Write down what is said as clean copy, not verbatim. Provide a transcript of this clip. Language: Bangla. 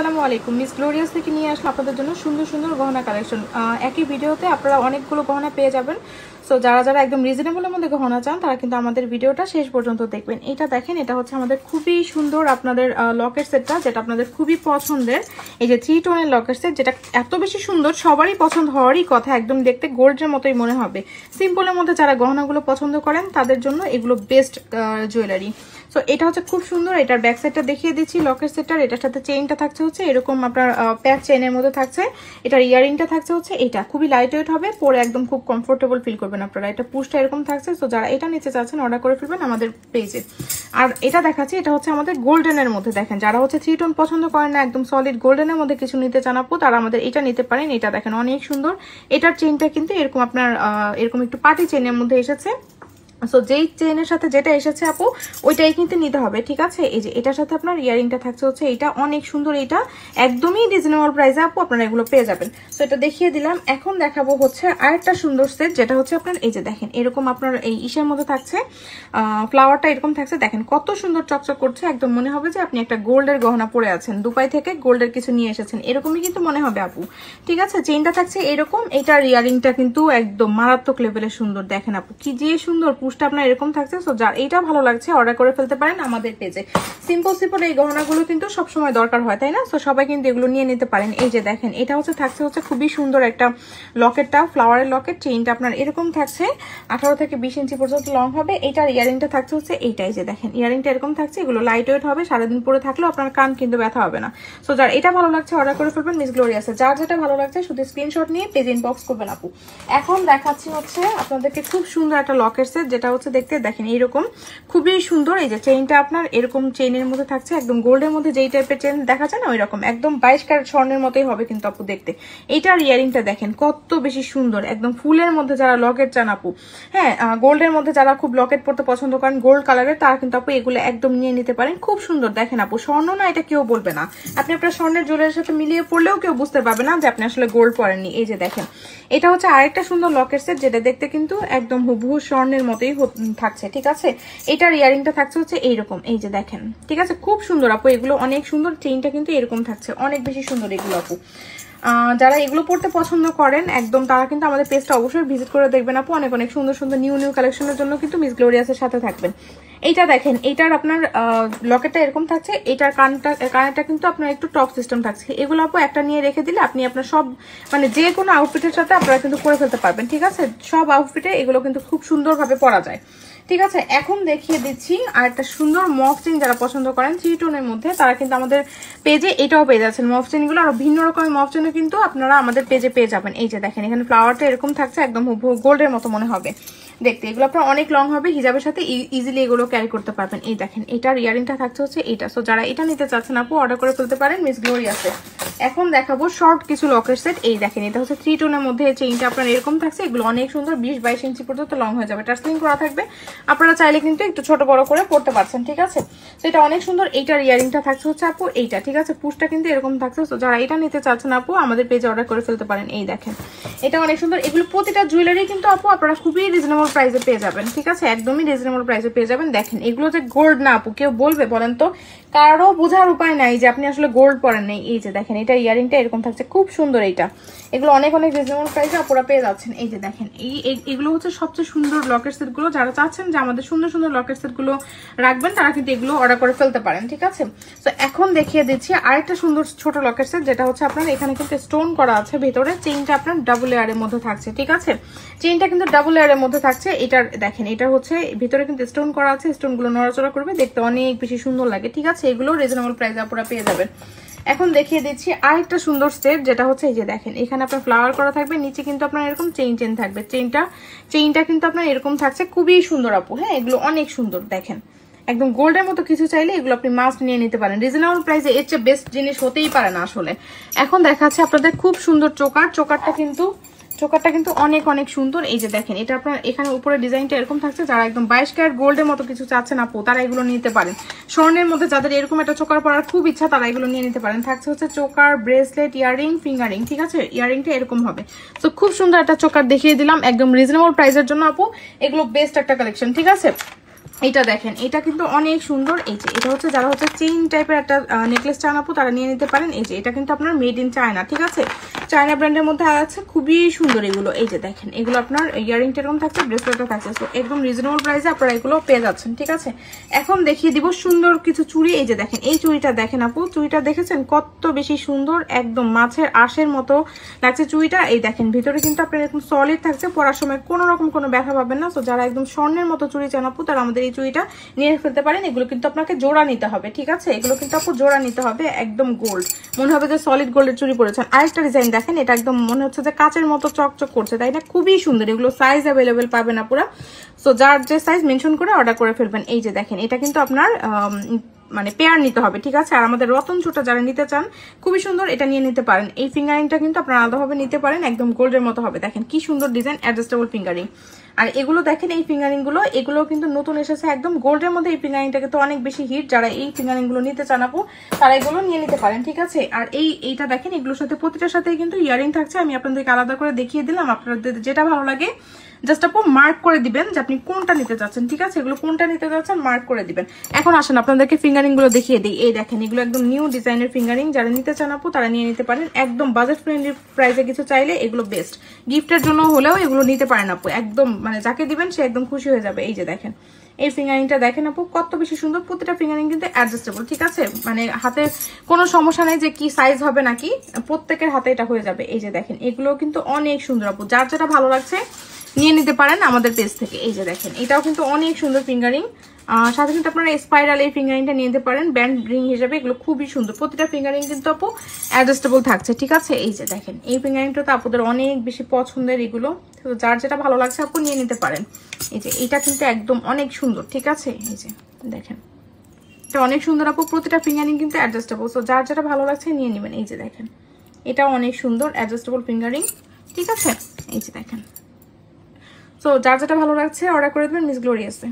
আসসালামু আলাইকুম। মিস গ্লোরিয়াস থেকে নিয়ে আসলে আপনাদের জন্য সুন্দর সুন্দর গহনা কালেকশন। একই ভিডিওতে আপনারা অনেকগুলো গহনা পেয়ে যাবেন। সো যারা যারা একদম রিজনেবলের মধ্যে গহনা চান তারা কিন্তু আমাদের ভিডিওটা শেষ পর্যন্ত দেখবেন। এটা দেখেন, এটা হচ্ছে আমাদের খুবই সুন্দর আপনাদের লকেট সেটটা, যেটা আপনাদের খুবই পছন্দের। এই যে 3 টোনের লকেট সেট, যেটা এত বেশি সুন্দর, সবারই পছন্দ হওয়ারই কথা। একদম দেখতে গোল্ডের মতোই মনে হবে। সিম্পলের মধ্যে যারা গহনাগুলো পছন্দ করেন তাদের জন্য এগুলো বেস্ট জুয়েলারি। সো এটা হচ্ছে খুব সুন্দর। এটার ব্যাক সাইডটা দেখিয়ে দিচ্ছি লকেট সেটটার। এটার সাথে চেইনটা থাকছে হচ্ছে এরকম আপনার প্যাক চেইনের মধ্যে থাকছে। এটার ইয়ারিংটা থাকছে হচ্ছে এটা, খুবই লাইট ওয়েট হবে, পরে একদম খুব কমফোর্টেবল ফিল করবেন আপনারা। এটা পুশটা এরকম থাকছে। সো যারা এটা নিতে চাচ্ছেন অর্ডার করে ফেলবেন আমাদের পেজে। আর এটা দেখাচ্ছি, এটা হচ্ছে আমাদের গোল্ডেনের মধ্যে। দেখেন, যারা হচ্ছে 3 টোন পছন্দ করেন না, একদম সলিড গোল্ডেনের মধ্যে কিছু নিতে চান আপু, তারা আমাদের এটা নিতে পারেন। এটা দেখেন অনেক সুন্দর। এটার চেইনটা কিন্তু এরকম আপনার এরকম একটু পার্টি চেইনের মধ্যে এসেছে। সো যেই চেইনের সাথে যেটা এসেছে আপু ওইটাই কিন্তু নিতে হবে, ঠিক আছে। এই যে এটার সাথে আপনার ইয়ারিংটা থাকছে হচ্ছে এটা, অনেক সুন্দর। এটা একদমই রিজনেবল প্রাইসে আপু আপনারা এগুলো পেয়ে যাবেন। সো এটা দেখিয়ে দিলাম। এখন দেখাবো হচ্ছে আরেকটা সুন্দর সেট, যেটা হচ্ছে আপনার এই যে দেখেন এরকম আপনার এই ইসের মধ্যে থাকছে, ফ্লাওয়ারটা এরকম থাকছে। দেখেন কত সুন্দর চকচক করছে, একদম মনে হবে যে আপনি একটা গোল্ডের গহনা পরে আছেন, দুবাই থেকে গোল্ডের কিছু নিয়ে এসেছেন, এরকমই কিন্তু মনে হবে আপু, ঠিক আছে। চেইনটা থাকছে এরকম, এটার ইয়ারিংটা কিন্তু একদম মারাত্মক লেভেলের সুন্দর। দেখেন আপু কি যে সুন্দর, পুশটা আপনার এরকম থাকছে। সো যার এইটা ভালো লাগছে অর্ডার করে ফেলতে পারেন আমাদের পেজে। সিম্পল সিম্পল এই গহনাগুলো কিন্তু সবসময় দরকার হয়, তাই না? সো সবাই কিন্তু এগুলো নিয়ে নিতে পারেন। এই যে দেখেন, এটা হচ্ছে থাকছে হচ্ছে খুবই সুন্দর একটা লকেটটা, ফ্লাওয়ারের লকেট। চেইনটা আপনার এরকম থাকছে, 18 থেকে 20 ইঞ্চি পর্যন্ত লং হবে। এটার ইয়ারিংটা থাকছে হচ্ছে এইটাই, যে দেখেন ইয়ারিংটা এরকম থাকছে। এগুলো লাইট ওয়েট হবে, সারাদিন পরে থাকলেও আপনার কান কিন্তু ব্যথা হবে না। সো যার এটা ভালো লাগছে অর্ডার করে ফেলবেন মিস গ্লোরিয়াসে। যার যেটা ভালো লাগছে শুধু স্ক্রিনশট নিয়ে পেজ ইনবক্স করবেন আপু। এখন দেখাচ্ছি হচ্ছে আপনাদেরকে খুব সুন্দর একটা লকেট সেট, যেটা হচ্ছে দেখতে দেখেন এইরকম খুবই সুন্দর। এই যে চেইনটা আপনার এরকম চেইনের মধ্যে থাকছে, একদম গোল্ডের মধ্যে যেই টাইপের চেইন দেখা যায় না ওই রকম, একদম 22 ক্যারেট স্বর্ণের মতোই হবে কিন্তু আপু দেখতে। এইটার ইয়ারিংটা দেখেন কত বেশি সুন্দর, একদম ফুলের মধ্যে যারা লকেট চান আপু, হ্যাঁ গোল্ডের মধ্যে যারা খুব লকেট পড়তে পছন্দ করেন গোল্ড কালারের, তারা কিন্তু আপু এগুলো একদম নিয়ে নিতে পারেন। খুব সুন্দর দেখেন আপু, স্বর্ণ না এটা কেউ বলবে না। আপনি আপনার স্বর্ণের জুয়েলারির সাথে মিলিয়ে পড়লেও কেউ বুঝতে পারবে না যে আপনি আসলে গোল্ড পরেননি। এই যে দেখেন, এটা হচ্ছে আরেকটা সুন্দর লকেট সেট, যেটা দেখতে কিন্তু একদম হুবহু স্বর্ণের মতোই থাকছে, ঠিক আছে। এটার ইয়ারিংটা থাকছে হচ্ছে এইরকম, এই যে দেখেন, ঠিক আছে। খুব সুন্দর আপু, এগুলো অনেক সুন্দর। চেইনটা কিন্তু এরকম থাকছে, অনেক বেশি সুন্দর এগুলো আপু। যারা এগুলো পড়তে পছন্দ করেন একদম, তারা কিন্তু আমাদের পেজটা অবশ্যই ভিজিট করে দেখবেন আপু। অনেক অনেক সুন্দর সুন্দর নিউ নিউ কালেকশনের জন্য কিন্তু মিস গ্লোরিয়াসের সাথে থাকবেন। এইটা দেখেন, এইটার আপনার লকেটটা এরকম থাকছে। এইটার কানেরটা কিন্তু আপনার একটু টপ সিস্টেম থাকছে। এগুলো আপু একটা নিয়ে রেখে দিলে আপনি আপনার সব মানে যে কোনো আউটফিটের সাথে আপনারা কিন্তু করে ফেলতে পারবেন, ঠিক আছে। সব আউটফিটে এগুলো কিন্তু খুব সুন্দরভাবে পরা যায়, ঠিক আছে। এখন দেখিয়ে দিচ্ছি আর একটা সুন্দর মফ চেইন, যারা পছন্দ করেন 3 টোনের মধ্যে তারা কিন্তু আমাদের পেজে এটাও পেয়ে যাচ্ছেন। মফ চেইনগুলো আরো ভিন্ন রকমের মফ চেইনও কিন্তু আপনারা আমাদের পেজে পেয়ে যাবেন। এই যে দেখেন, এখানে ফ্লাওয়ারটা এরকম থাকছে, একদম গোল্ডের মতো মনে হবে দেখতে। এগুলো আপনার অনেক লং হবে, হিজাবের সাথে ইজিলি এগুলো ক্যারি করতে পারবেন। এই দেখেন, এটার ইয়ারিংটা থাকছে হচ্ছে এটা। সো যারা এটা নিতে চাচ্ছেন আপু অর্ডার করে ফেলতে পারেন মিস গ্লোরিয়াসে। এখন দেখাবো শর্ট কিছু লকেট সেট। এই দেখেন, এটা হচ্ছে 3 টোনের মধ্যে, চেইনটা আপনার এরকম থাকছে। এগুলো অনেক সুন্দর, 20-22 ইঞ্চি পর্যন্ত লং হয়ে যাবে, টার্সলিং করা থাকবে। আপনারা চাইলে কিন্তু একটু ছোট বড় করে পড়তে পারছেন, ঠিক আছে। তো এটা অনেক সুন্দর। এইটার ইয়ারিংটা থাকছে হচ্ছে আপু এইটা, ঠিক আছে। পুশটা কিন্তু এরকম থাকছে। তো যারা এটা নিতে চাচ্ছেন আপু আমাদের পেজে অর্ডার করে ফেলতে পারেন। এই দেখেন, এটা অনেক সুন্দর। এগুলো প্রতিটা জুয়েলারি কিন্তু আপু আপনারা খুবই রিজনেবল প্রাইসে পেয়ে যাবেন, ঠিক আছে। একদমই রিজনেবল প্রাইসে পেয়ে যাবেন। দেখেন, এগুলো যে গোল্ড না আপু কেউ বলবে বলেন তো? কারো বোঝার উপায় নাই যে আপনি আসলে গোল্ড পরেন নেই। এই যে দেখেন, এটা ইয়ারিংটা এরকম থাকছে, খুব সুন্দর। এইটা এগুলো অনেক অনেক রিজনেবল প্রাইসে আপনারা পেয়ে যাচ্ছেন। এই যে দেখেন, এগুলো হচ্ছে সবচেয়ে সুন্দর লকেট সেট গুলো। যারা চাচ্ছেন যে আমাদের সুন্দর সুন্দর লকেট সেট গুলো রাখবেন, তারা কিন্তু এগুলো অর্ডার করে ফেলতে পারেন, ঠিক আছে। তো এখন দেখিয়ে দিচ্ছি আরেকটা সুন্দর ছোট লকেট সেট, যেটা হচ্ছে আপনার এখানে কিন্তু স্টোন করা আছে ভেতরে। চেইনটা আপনার ডাবল লেয়ারের মধ্যে থাকছে, ঠিক আছে। চেইনটা কিন্তু ডাবল লেয়ারের মধ্যে থাকছে। এটার দেখেন, এটা হচ্ছে ভিতরে কিন্তু স্টোন করা আছে। স্টোন গুলো নড়াচড়া করবে, দেখতে অনেক বেশি সুন্দর লাগে, ঠিক আছে। এগুলো রিজনেবল প্রাইসে আপনারা পেয়ে যাবেন। এখন দেখিয়ে দিচ্ছি আরেকটা সুন্দর সেট, যেটা হচ্ছে এই যে দেখেন, এখানে আপনার ফ্লাওয়ার করা থাকবে, নিচে কিন্তু আপনার এরকম চেইন থাকবে। চেইনটা কিন্তু আপনার এরকম থাকছে, খুবই সুন্দর আপু। হ্যাঁ, এগুলো অনেক সুন্দর। দেখেন, একদম গোল্ডের মতো কিছু চাইলে এগুলো আপনি মাস্ট নিয়ে নিতে পারেন। রিজনেবল প্রাইসে এর চেয়ে বেস্ট জিনিস হতেই পারে না আসলে। এখন দেখাচ্ছে আপনাদের খুব সুন্দর চোকারটা কিন্তু অনেক অনেক সুন্দর। এই যে দেখেন, এটা আপনার এখানে উপরে ডিজাইনটা এরকম থাকছে। যারা একদম 22 ক্যারেট গোল্ডের মতো কিছু চাচ্ছেন আপু, তারা এগুলো নিতে পারেন। স্বর্ণের মধ্যে যাদের এরকম একটা চোকার পরার খুব ইচ্ছা, তারা এগুলো নিয়ে নিতে পারেন। থাকছে হচ্ছে চোকার, ব্রেসলেট, ইয়ারিং, ফিঙ্গারিং, ঠিক আছে। ইয়ারিংটা এরকম হবে। তো খুব সুন্দর একটা চোকার দেখিয়ে দিলাম একদম রিজনেবল প্রাইসের জন্য আপু। এগুলো বেস্ট একটা কালেকশন, ঠিক আছে। এটা দেখেন, এটা কিন্তু অনেক সুন্দর। এই যে এটা হচ্ছে যারা হচ্ছে চেইন টাইপের একটা নেকলেস চান আপু, তারা নিয়ে নিতে পারেন। এই যে এটা কিন্তু আপনার মেড ইন চায়না, ঠিক আছে, চায়না ব্র্যান্ডের মধ্যে আছে, খুবই সুন্দর এগুলো। এই যে দেখেন, এগুলো আপনার ইয়ারিংটা এরকম থাকছে, ব্রেসলেটটা থাকছে, তো একদম রিজনেবল প্রাইসে আপনারা এগুলো পেয়ে যাচ্ছেন, ঠিক আছে। এখন দেখিয়ে দিব সুন্দর কিছু চুড়ি। এই যে দেখেন, এই চুড়িটা দেখেন আপু, চুড়িটা দেখেছেন কত বেশি সুন্দর, একদম মাছের আঁশের মতো লাগছে চুড়িটা। এই দেখেন, ভিতরে কিন্তু আপনার এরকম সলিড থাকছে, পরার সময় কোনো রকম কোনো ব্যথা পাবেন না। তো যারা একদম স্বর্ণের মতো চুড়ি চান আপু, তারা আমাদের এই চুড়িটা নিয়ে ফেলতে পারেন। এগুলো কিন্তু আপনাকে জোড়া নিতে হবে, ঠিক আছে, এগুলো কিন্তু আপু জোড়া নিতে হবে, একদম গোল্ড, মনে হবে যে সলিড গোল্ডের চুড়ি পরেছেন। আরেকটা ডিজাইন দেখেন, এটা একদম মনে হচ্ছে যে কাচের মতো চকচক করছে, তাই না, খুবই সুন্দর। এগুলো সাইজ অ্যাভেলেবেল পাবেন আপুরা, সো যার যে সাইজ মেনশন করে অর্ডার করে ফেলবেন। এই যে দেখেন, এটা কিন্তু আপনার মানে পেয়ার নিতে হবে, ঠিক আছে। আর আমাদের রতন চুটা যারা নিতে চান, খুবই সুন্দর, এটা নিয়ে নিতে পারেন। এই ফিঙ্গারিংটা কিন্তু আপনারা আলাদাভাবে নিতে পারেন, একদম গোল্ডের মতো হবে। দেখেন কি সুন্দর ডিজাইন, অ্যাডজাস্টেবল ফিঙ্গারিং। আর এগুলো দেখেন, এই ফিঙ্গারিং গুলো, এগুলো কিন্তু নতুন এসেছে, একদম গোল্ডের মধ্যে। এই ফিঙ্গারিংটা কিন্তু অনেক বেশি হিট, যারা এই ফিঙ্গারিং গুলো নিতে চান আপু, তারা এগুলো নিয়ে নিতে পারেন, ঠিক আছে। আর এইটা দেখেন, এগুলোর সাথে প্রতিটার সাথেই কিন্তু ইয়ারিং থাকছে। আমি আপনাদেরকে আলাদা করে দেখিয়ে দিলাম, আপনাদের যেটা ভালো লাগে জাস্ট আপু মার্ক করে দিবেন যে আপনি কোনটা নিতে চাচ্ছেন, ঠিক আছে, এগুলো কোনটা নিতে চাচ্ছেন মার্ক করে দিবেন। এখন আসেন আপনাদেরকে ফিঙ্গারিং গুলো দেখিয়ে দিই। এই দেখেন, এগুলো একদম নিউ ডিজাইনের ফিঙ্গারিং, যারা নিতে চান আপু তারা নিয়ে নিতে পারেন, একদম বাজেট ফ্রেন্ডলি প্রাইসে কিছু চাইলে এগুলো বেস্ট, গিফটের জন্য হলেও এগুলো নিতে পারেন আপু, একদম মানে যাকে দিবেন সে একদম খুশি হয়ে যাবে। এই যে দেখেন, এই ফিঙ্গারিংটা দেখেন আপু কত বেশি সুন্দর, প্রতিটা ফিঙ্গারিং কিন্তু অ্যাডজাস্টেবল, ঠিক আছে, মানে হাতে কোনো সমস্যা নেই যে কি সাইজ হবে নাকি, প্রত্যেকের হাতে এটা হয়ে যাবে। এই যে দেখেন, এগুলো কিন্তু অনেক সুন্দর আপু, যার যেটা ভালো লাগছে নিয়ে নিতে পারেন আমাদের পেজ থেকে। এই যে দেখেন, এটাও কিন্তু অনেক সুন্দর ফিঙ্গারিং, সাথে কিন্তু আপনারা স্পাইরাল এই ফিঙ্গারিংটা নিয়ে নিতে পারেন ব্যান্ড রিং হিসেবে। এগুলো খুবই সুন্দর, প্রতিটা ফিঙ্গারিং কিন্তু আপু অ্যাডজাস্টেবল থাকছে, ঠিক আছে। এই যে দেখেন, এই ফিঙ্গারিংটা তো আপুদের অনেক বেশি পছন্দের, এগুলো তো যার যেটা ভালো লাগছে আপু নিয়ে নিতে পারেন। এই যে এটা কিন্তু একদম অনেক সুন্দর, ঠিক আছে। এই যে দেখেন, এটা অনেক সুন্দর আপু, প্রতিটা ফিঙ্গারিং কিন্তু অ্যাডজাস্টেবল, তো যার যেটা ভালো লাগছে নিয়ে নেবেন। এই যে দেখেন, এটাও অনেক সুন্দর অ্যাডজাস্টেবল ফিঙ্গারিং, ঠিক আছে। এই যে দেখেন, সো যার যেটা ভালো লাগছে অর্ডার করে দেবেন, মিস গ্লোরিয়াসে।